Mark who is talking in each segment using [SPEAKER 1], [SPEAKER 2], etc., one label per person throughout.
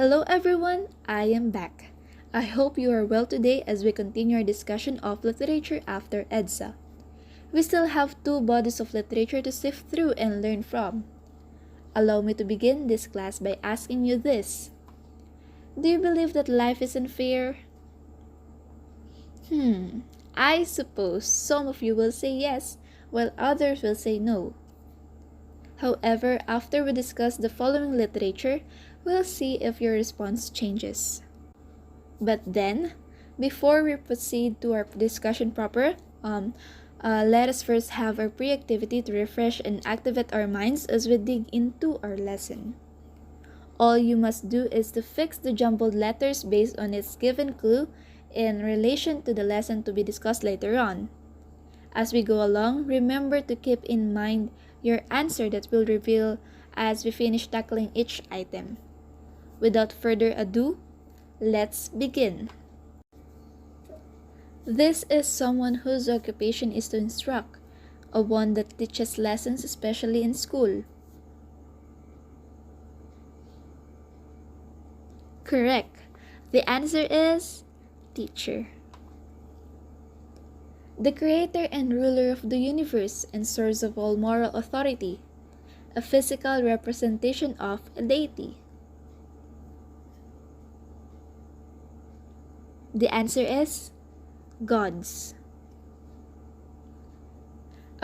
[SPEAKER 1] Hello everyone, I am back. I hope you are well today as we continue our discussion of literature after Edsa. We still have two bodies of literature to sift through and learn from. Allow me to begin this class by asking you this. Do you believe that life is unfair? I suppose some of you will say yes, while others will say no. However, after we discuss the following literature, we'll see if your response changes. But then, before we proceed to our discussion proper, let us first have our pre-activity to refresh and activate our minds as we dig into our lesson. All you must do is to fix the jumbled letters based on its given clue in relation to the lesson to be discussed later on. As we go along, remember to keep in mind your answer that will reveal as we finish tackling each item. Without further ado, let's begin. This is someone whose occupation is to instruct, a one that teaches lessons especially in school. Correct. The answer is teacher. The creator and ruler of the universe and source of all moral authority, a physical representation of a deity. The answer is gods.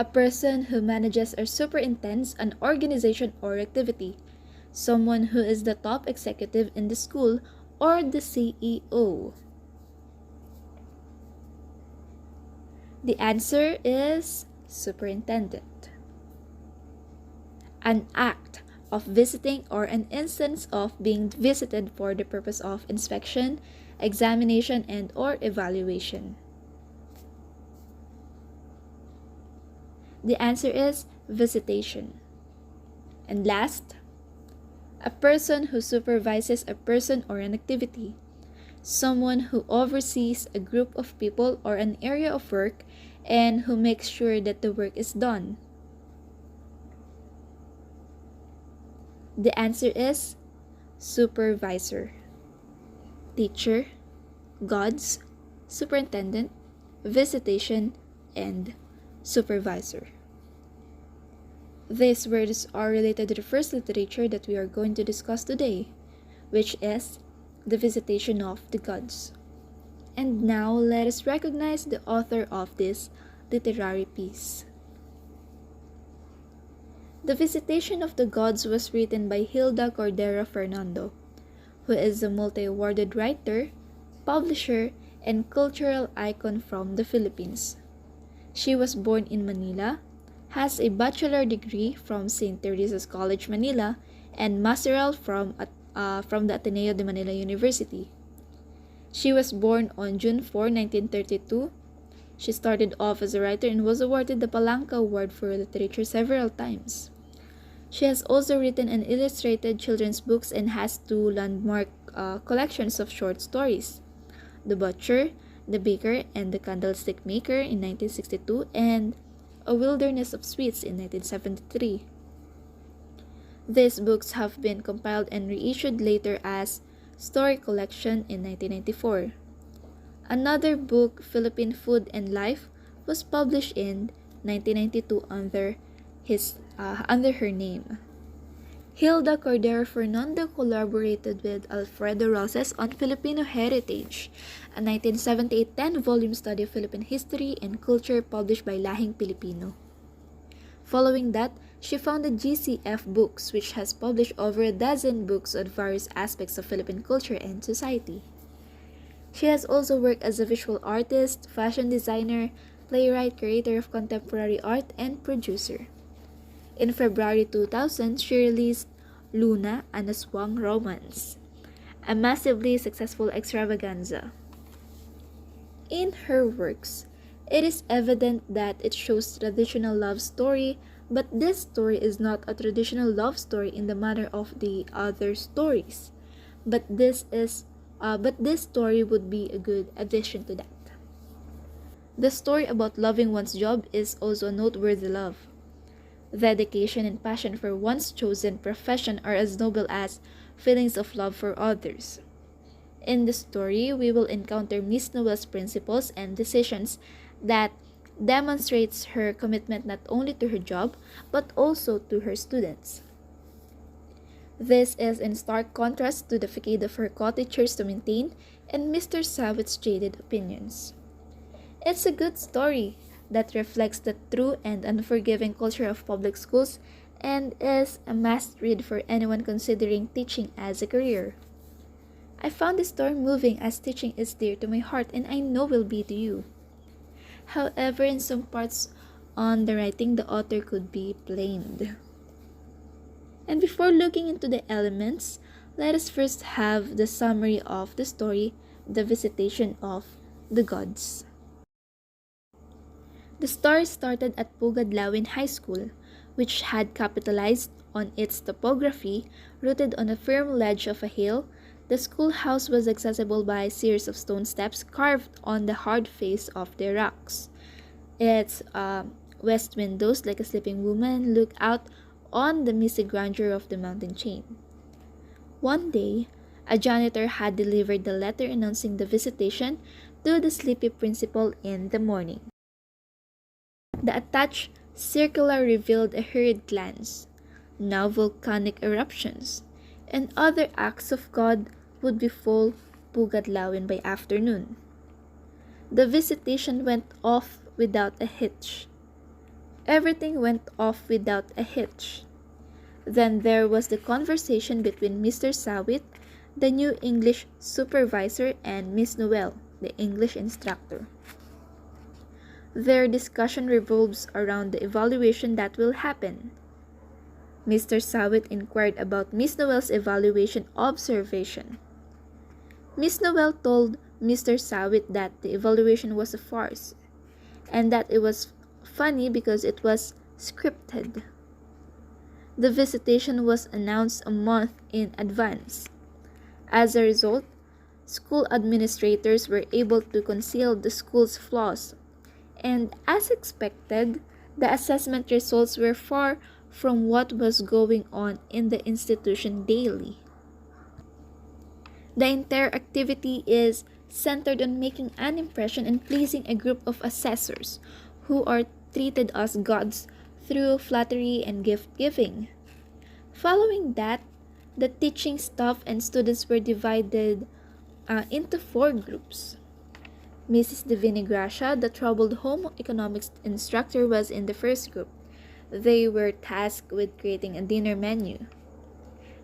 [SPEAKER 1] A person who manages or superintends an organization or activity, someone who is the top executive in the school or the CEO. The answer is superintendent. An act of visiting or an instance of being visited for the purpose of inspection, examination, and or evaluation. The answer is visitation. And last, a person who supervises a person or an activity, someone who oversees a group of people or an area of work and who makes sure that the work is done. The answer is supervisor. Teacher, gods, superintendent, visitation, and supervisor. These words are related to the first literature that we are going to discuss today, which is the Visitation of the Gods. And now let us recognize the author of this literary piece. The Visitation of the Gods was written by Hilda Cordero Fernando, who is a multi-awarded writer, publisher, and cultural icon from the Philippines. She was born in Manila, has a bachelor degree from St. Teresa's College, Manila, and masteral from the Ateneo de Manila University. She was born on June 4, 1932. She started off as a writer and was awarded the Palanca Award for Literature several times. She has also written and illustrated children's books and has two landmark collections of short stories, The Butcher, The Baker, and The Candlestick Maker in 1962 and A Wilderness of Sweets in 1973. These books have been compiled and reissued later as Story Collection in 1994. Another book, Philippine Food and Life, was published in 1992 under her name. Hilda Cordero Fernando collaborated with Alfredo Rosas on Filipino Heritage, a 1978 10-volume study of Philippine history and culture published by Lahing Pilipino. Following that, she founded GCF Books, which has published over a dozen books on various aspects of Philippine culture and society. She has also worked as a visual artist, fashion designer, playwright, creator of contemporary art, and producer. In February 2000, she released Luna, an Aswang Romance, a massively successful extravaganza. In her works, it is evident that it shows traditional love story, but this story is not a traditional love story in the manner of the other stories. But this story would be a good addition to that. The story about loving one's job is also a noteworthy love. Dedication and passion for one's chosen profession are as noble as feelings of love for others. In the story, we will encounter Miss Noel's principles and decisions that demonstrates her commitment not only to her job but also to her students. This is in stark contrast to the facade of her co-teachers to maintain and Mr. Savitt's jaded opinions. It's a good story that reflects the true and unforgiving culture of public schools and is a must-read for anyone considering teaching as a career. I found the story moving as teaching is dear to my heart and I know will be to you. However, in some parts on the writing, the author could be blamed. And before looking into the elements, let us first have the summary of the story, The Visitation of the Gods. The story started at Pugadlawin High School, which had capitalized on its topography. Rooted on a firm ledge of a hill, the schoolhouse was accessible by a series of stone steps carved on the hard face of the rocks. Its west windows, like a sleeping woman, look out on the misty grandeur of the mountain chain. One day, a janitor had delivered the letter announcing the visitation to the sleepy principal in the morning. The attached circular revealed a hurried glance. Now volcanic eruptions and other acts of God would befall Pugadlawin by afternoon. The visitation went off without a hitch. Everything went off without a hitch. Then there was the conversation between Mr. Savitt, the new English supervisor, and Miss Noel, the English instructor. Their discussion revolves around the evaluation that will happen. Mr. Savitt inquired about Miss Noel's evaluation observation. Miss Noel told Mr. Savitt that the evaluation was a farce, and that it was funny because it was scripted. The visitation was announced a month in advance. As a result, school administrators were able to conceal the school's flaws, and as expected, the assessment results were far from what was going on in the institution daily. The entire activity is centered on making an impression and pleasing a group of assessors who are treated as gods through flattery and gift-giving. Following that, the teaching staff and students were divided into 4 groups. Mrs. Divina Gracia, the troubled home economics instructor, was in the first group. They were tasked with creating a dinner menu.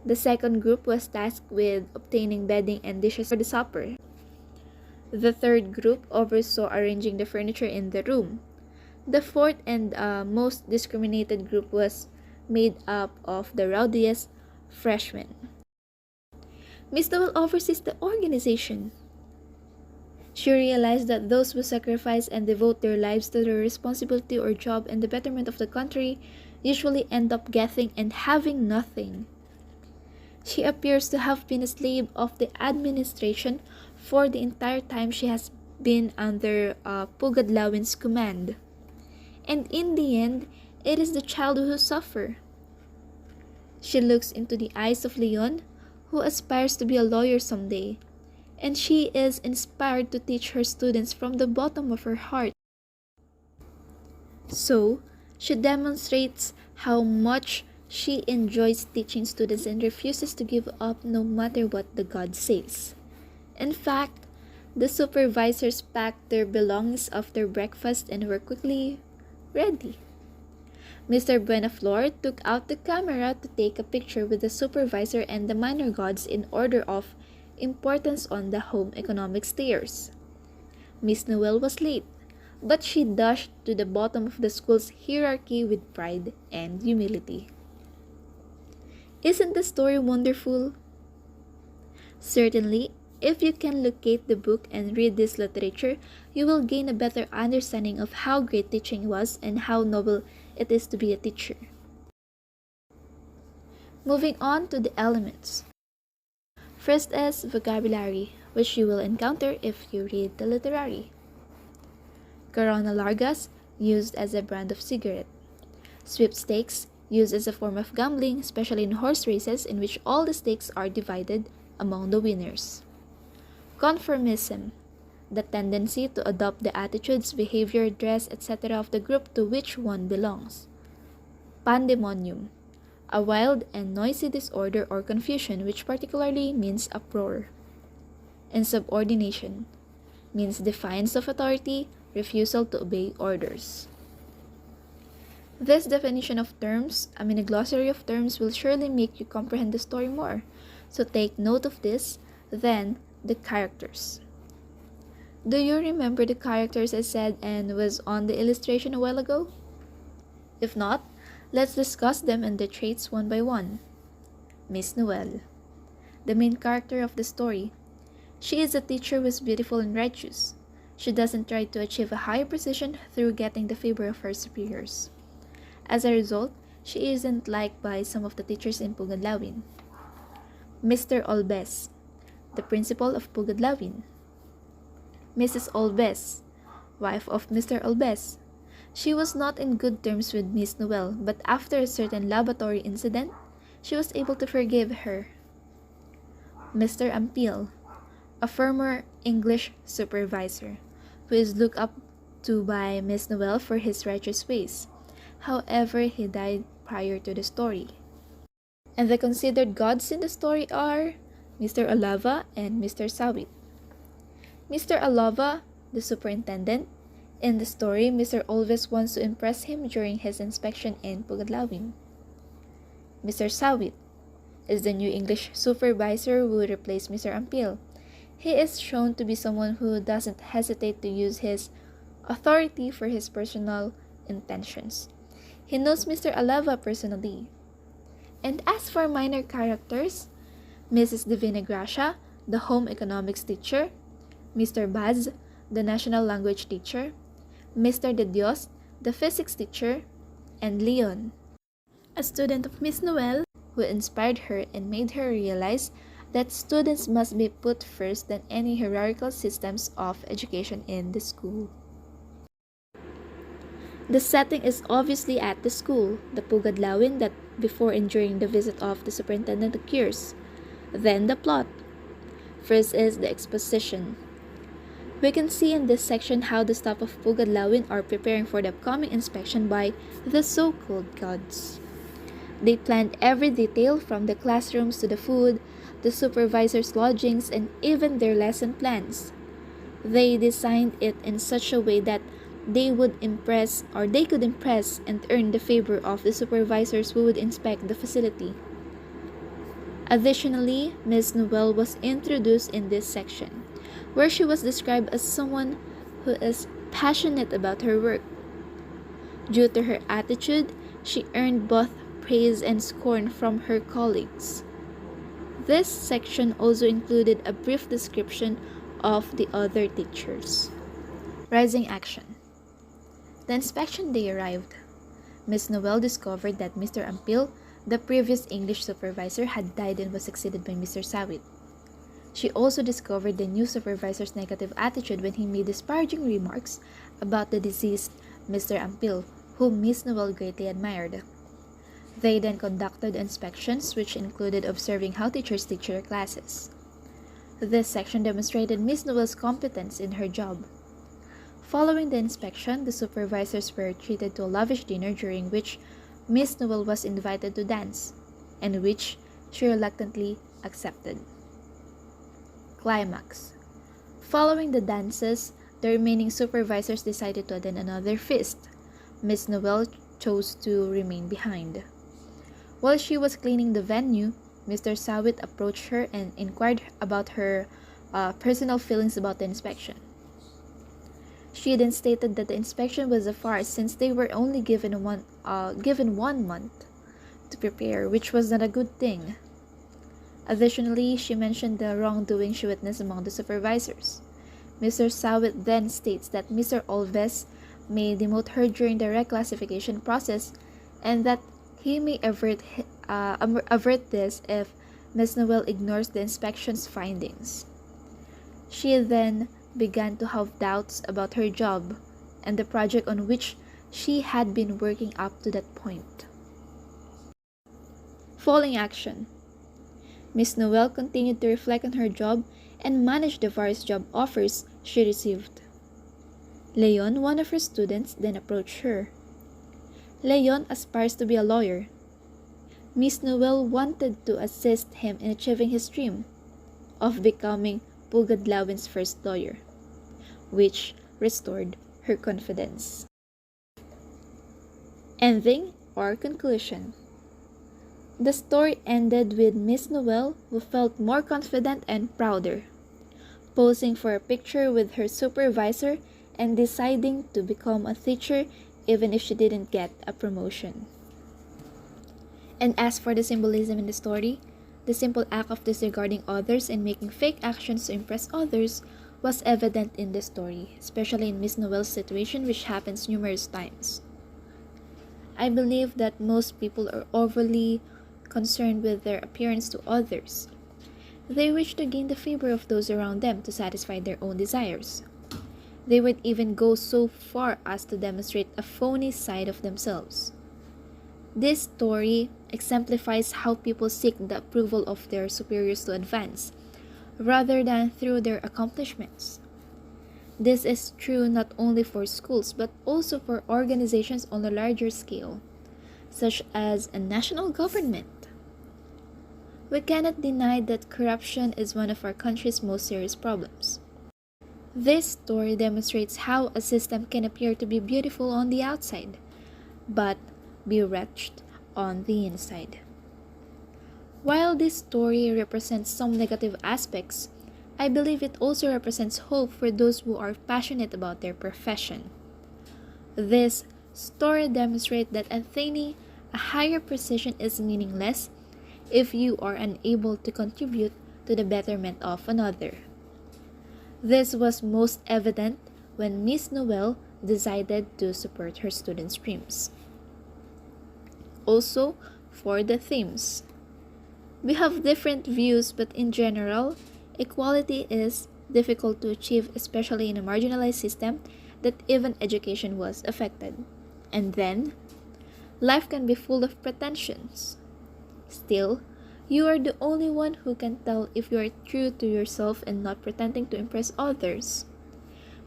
[SPEAKER 1] The second group was tasked with obtaining bedding and dishes for the supper. The third group oversaw arranging the furniture in the room. The fourth and most discriminated group was made up of the rowdiest freshmen. Miss Noel oversees the organization. She realized that those who sacrifice and devote their lives to their responsibility or job and the betterment of the country usually end up getting and having nothing. She appears to have been a slave of the administration for the entire time she has been under Pugadlawin's command. And in the end, it is the child who suffers. She looks into the eyes of Leon, who aspires to be a lawyer someday, and she is inspired to teach her students from the bottom of her heart. So, she demonstrates how much she enjoys teaching students and refuses to give up no matter what the God says. In fact, the supervisors packed their belongings after breakfast and were quickly ready. Mr. Buenaflor took out the camera to take a picture with the supervisor and the minor gods in order of importance on the home economics stairs. Miss Noel was late, but she dashed to the bottom of the school's hierarchy with pride and humility. Isn't the story wonderful? Certainly, if you can locate the book and read this literature, you will gain a better understanding of how great teaching was and how noble it is to be a teacher. Moving on to the elements. First is vocabulary, which you will encounter if you read the literary. Corona Largas, used as a brand of cigarette. Sweepstakes, used as a form of gambling, especially in horse races in which all the stakes are divided among the winners. Conformism, the tendency to adopt the attitudes, behavior, dress, etc. of the group to which one belongs. Pandemonium, a wild and noisy disorder or confusion which particularly means uproar. Insubordination means defiance of authority, refusal to obey orders. This definition of terms, a glossary of terms, will surely make you comprehend the story more. So take note of this. Then, the characters. Do you remember the characters I said and was on the illustration a while ago? If not, let's discuss them and their traits one by one. Miss Noel, the main character of the story. She is a teacher who is beautiful and righteous. She doesn't try to achieve a higher position through getting the favor of her superiors. As a result, she isn't liked by some of the teachers in Pugadlawin. Mr. Olbes, the principal of Pugadlawin. Mrs. Olbes, wife of Mr. Olbes. She was not in good terms with Miss Noel, but after a certain laboratory incident, she was able to forgive her. Mr. Ampil, a former English supervisor, who is looked up to by Miss Noel for his righteous ways. However, he died prior to the story. And the considered gods in the story are Mr. Alava and Mr. Sawit. Mr. Alava, the superintendent. In the story, Mr. Olves wants to impress him during his inspection in Pugadlawin. Mr. Sawit is the new English supervisor who replaced Mr. Ampil. He is shown to be someone who doesn't hesitate to use his authority for his personal intentions. He knows Mr. Alava personally. And as for minor characters, Mrs. Divina Gracia, the home economics teacher, Mr. Baz, the national language teacher, Mr. De Dios, the physics teacher, and Leon, a student of Miss Noel, who inspired her and made her realize that students must be put first than any hierarchical systems of education in the school. The setting is obviously at the school, the Pugadlawin that before and during the visit of the superintendent occurs. Then the plot. First is the exposition. We can see in this section how the staff of Pugadlawin are preparing for the upcoming inspection by the so-called gods. They planned every detail from the classrooms to the food, the supervisor's lodgings, and even their lesson plans. They designed it in such a way that they could impress and earn the favor of the supervisors who would inspect the facility. Additionally, Ms. Noel was introduced in this section, where she was described as someone who is passionate about her work. Due to her attitude, she earned both praise and scorn from her colleagues. This section also included a brief description of the other teachers. Rising action. The inspection day arrived. Miss Noel discovered that Mr. Ampil, the previous English supervisor, had died and was succeeded by Mr. Sawit. She also discovered the new supervisor's negative attitude when he made disparaging remarks about the deceased Mr. Ampil, whom Miss Noel greatly admired. They then conducted inspections, which included observing how teachers teach their classes. This section demonstrated Miss Noel's competence in her job. Following the inspection, the supervisors were treated to a lavish dinner during which Miss Noel was invited to dance, and which she reluctantly accepted. Climax. Following the dances, the remaining supervisors decided to attend another feast. Miss Noel chose to remain behind. While she was cleaning the venue, Mr. Sawit approached her and inquired about her personal feelings about the inspection. She then stated that the inspection was a farce since they were only given 1 month to prepare, which was not a good thing. Additionally, she mentioned the wrongdoing she witnessed among the supervisors. Mr. Sawit then states that Mr. Olves may demote her during the reclassification process and that he may avert this if Ms. Noel ignores the inspection's findings. She then began to have doubts about her job and the project on which she had been working up to that point. Falling action. Miss Noel continued to reflect on her job and manage the various job offers she received. Leon, one of her students, then approached her. Leon aspires to be a lawyer. Miss Noel wanted to assist him in achieving his dream of becoming Pugadlawin's first lawyer, which restored her confidence. Ending or conclusion. The story ended with Miss Noel, who felt more confident and prouder, posing for a picture with her supervisor and deciding to become a teacher even if she didn't get a promotion. And as for the symbolism in the story, the simple act of disregarding others and making fake actions to impress others was evident in the story, especially in Miss Noel's situation, which happens numerous times. I believe that most people are overly concerned with their appearance to others. They wish to gain the favor of those around them to satisfy their own desires. They would even go so far as to demonstrate a phony side of themselves. This story exemplifies how people seek the approval of their superiors to advance, rather than through their accomplishments. This is true not only for schools but also for organizations on a larger scale, such as a national government. We cannot deny that corruption is one of our country's most serious problems. This story demonstrates how a system can appear to be beautiful on the outside, but be wretched on the inside. While this story represents some negative aspects, I believe it also represents hope for those who are passionate about their profession. This story demonstrates that attaining a higher position is meaningless if you are unable to contribute to the betterment of another. This was most evident when Miss Noel decided to support her students' dreams. Also, for the themes. We have different views, but in general, equality is difficult to achieve, especially in a marginalized system that even education was affected. And then, life can be full of pretensions. Still, you are the only one who can tell if you are true to yourself and not pretending to impress others.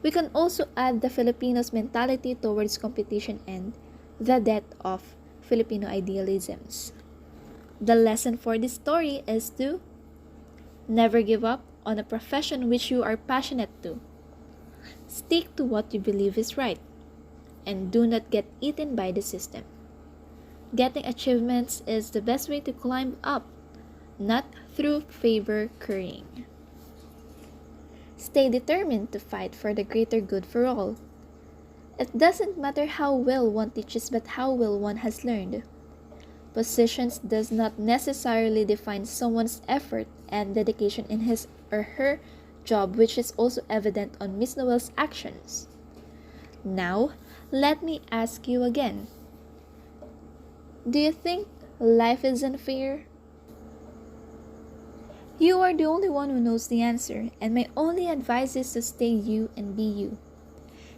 [SPEAKER 1] We can also add the Filipinos' mentality towards competition and the death of Filipino idealisms. The lesson for this story is to never give up on a profession which you are passionate to. Stick to what you believe is right, and do not get eaten by the system. Getting achievements is the best way to climb up, not through favor currying. Stay determined to fight for the greater good for all. It doesn't matter how well one teaches, but how well one has learned. Positions does not necessarily define someone's effort and dedication in his or her job, which is also evident on Miss Noel's actions. Now, let me ask you again. Do you think life is unfair? You are the only one who knows the answer, and my only advice is to stay you and be you.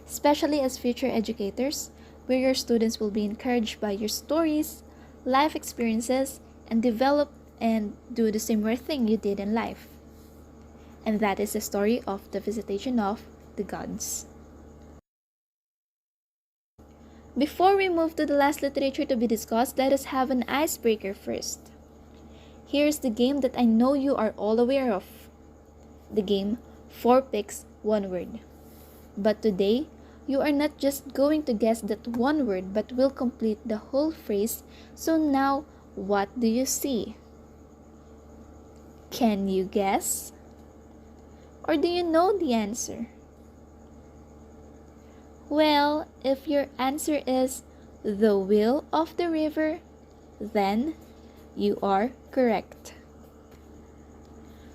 [SPEAKER 1] Especially as future educators, where your students will be encouraged by your stories, life experiences, and develop and do the similar thing you did in life. And that is the story of the Visitation of the Gods. Before we move to the last literature to be discussed, let us have an icebreaker first. Here's the game that I know you are all aware of. The game 4 picks 1 word. But today, you are not just going to guess that one word but will complete the whole phrase. So now, what do you see? Can you guess? Or do you know the answer? Well, if your answer is the wheel of the river, then you are correct.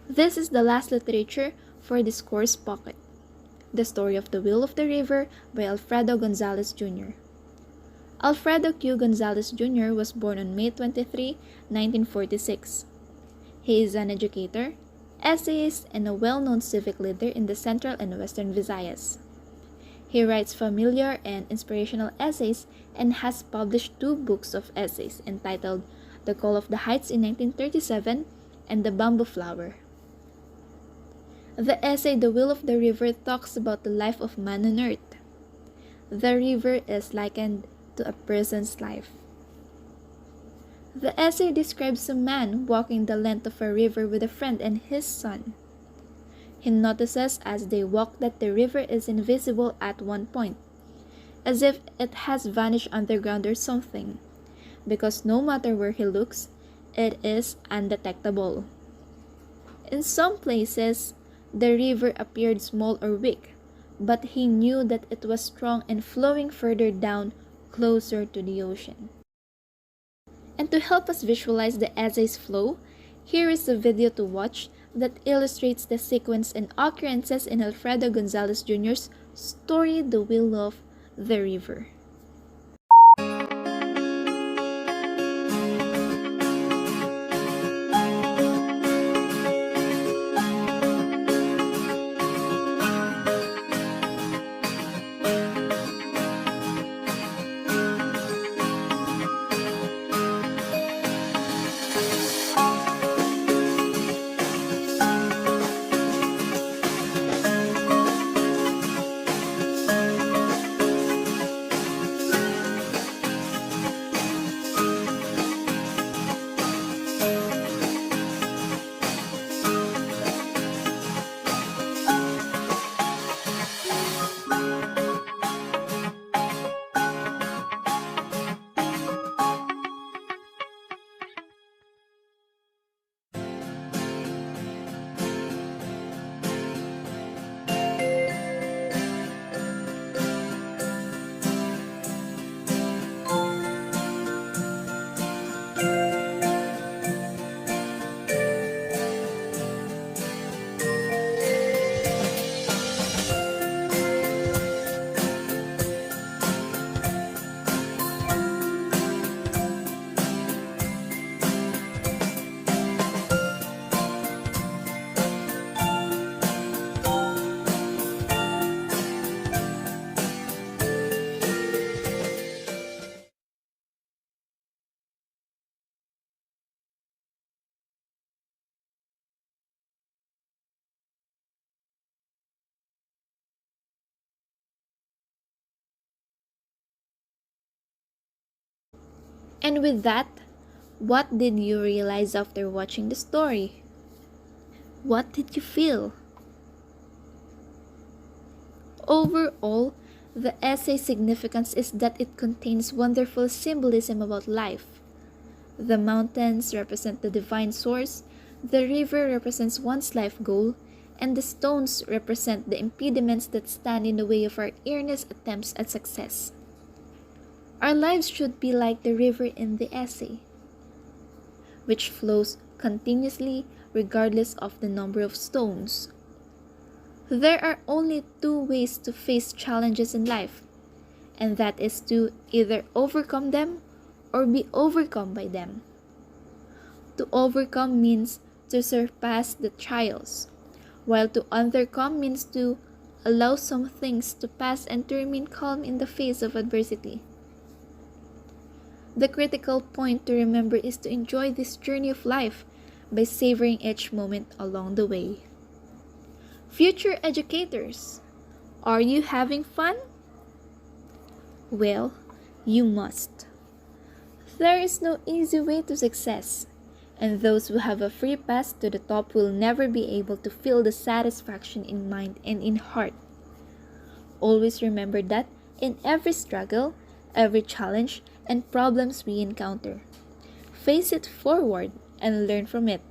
[SPEAKER 1] This is the last literature for this course pocket. The Story of the Wheel of the River by Alfredo Gonzalez Jr. Alfredo Q. Gonzalez Jr. was born on May 23, 1946. He is an educator, essayist, and a well-known civic leader in the Central and Western Visayas. He writes familiar and inspirational essays and has published 2 books of essays entitled The Call of the Heights in 1937, and The Bamboo Flower. The essay The Will of the River talks about the life of man on earth. The river is likened to a person's life. The essay describes a man walking the length of a river with a friend and his son. He notices as they walk that the river is invisible at one point, as if it has vanished underground or something, because no matter where he looks, it is undetectable. In some places, the river appeared small or weak, but he knew that it was strong and flowing further down, closer to the ocean. And to help us visualize the essay's flow, here is a video to watch that illustrates the sequence and occurrences in Alfredo Gonzalez Jr.'s story The Will of the River. And with that, what did you realize after watching the story? What did you feel? Overall, the essay's significance is that it contains wonderful symbolism about life. The mountains represent the divine source, the river represents one's life goal, and the stones represent the impediments that stand in the way of our earnest attempts at success. Our lives should be like the river in the essay, which flows continuously regardless of the number of stones. There are only two ways to face challenges in life, and that is to either overcome them or be overcome by them. To overcome means to surpass the trials, while to undercome means to allow some things to pass and to remain calm in the face of adversity. The critical point to remember is to enjoy this journey of life by savoring each moment along the way. Future educators, are you having fun? Well, you must. There is no easy way to success, and those who have a free pass to the top will never be able to feel the satisfaction in mind and in heart. Always remember that in every struggle, every challenge, and problems we encounter, face it forward and learn from it,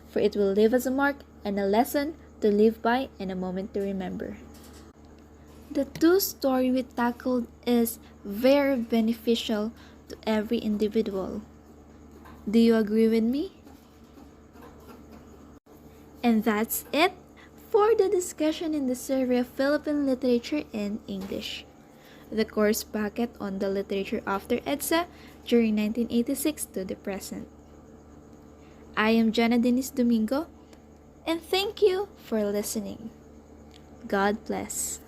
[SPEAKER 1] for it will leave us a mark and a lesson to live by and a moment to remember. The two story we tackled is very beneficial to every individual. Do you agree with me? And that's it for the discussion in the survey of Philippine Literature in English, the course packet on the literature after Edsa during 1986 to the present. I am Jana Denise Domingo, and thank you for listening. God bless.